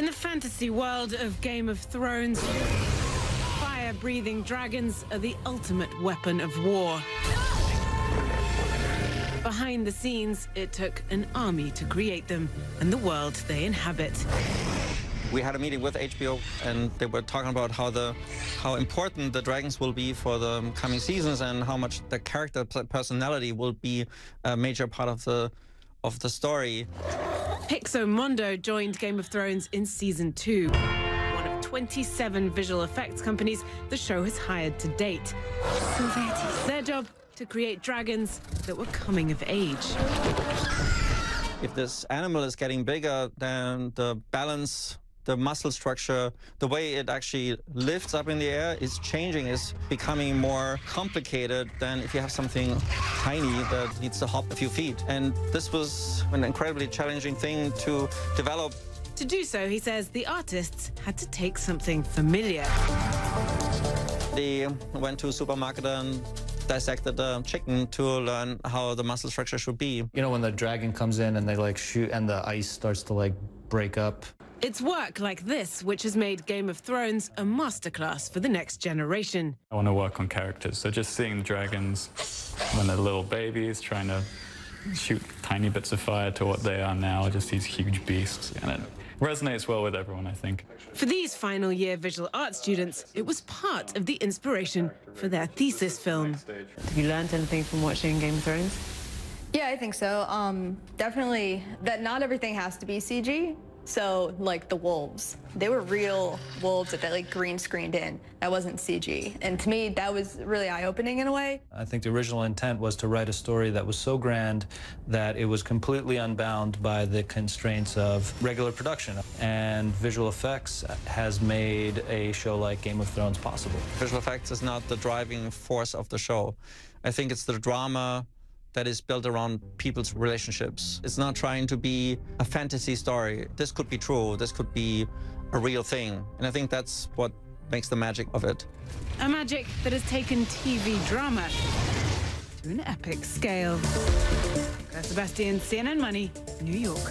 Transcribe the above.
In the fantasy world of Game of Thrones, fire-breathing dragons are the ultimate weapon of war. Behind the scenes, it took an army to create them and the world they inhabit. We had a meeting with HBO, and they were talking about how important the dragons will be for the coming seasons, and how much the character personality will be a major part of the story. Pixomondo joined Game of Thrones in season 2, one of 27 visual effects companies the show has hired to date. Their job, to create dragons that were coming of age. If this animal is getting bigger, then the balance, the muscle structure, the way it actually lifts up in the air is changing, is becoming more complicated than if you have something tiny that needs to hop a few feet. And this was an incredibly challenging thing to develop. To do so, he says, the artists had to take something familiar. They went to a supermarket and dissected the chicken to learn how the muscle structure should be. You know, when the dragon comes in and they shoot and the ice starts to break up. It's work like this which has made Game of Thrones a masterclass for the next generation. I want to work on characters, so just seeing the dragons when they're little babies trying to shoot tiny bits of fire to what they are now, just these huge beasts, and it resonates well with everyone, I think. For these final year visual arts students, it was part of the inspiration for their thesis film. Have you learned anything from watching Game of Thrones? Yeah, I think so. Definitely that not everything has to be CG. So, the wolves, they were real wolves that they green screened in. That wasn't CG. And to me, that was really eye-opening in a way. I think the original intent was to write a story that was so grand that it was completely unbound by the constraints of regular production. And visual effects has made a show like Game of Thrones possible. Visual effects is not the driving force of the show. I think it's the drama that is built around people's relationships. It's not trying to be a fantasy story. This could be true, this could be a real thing. And I think that's what makes the magic of it. A magic that has taken TV drama to an epic scale. Claire Sebastian, CNN Money, New York.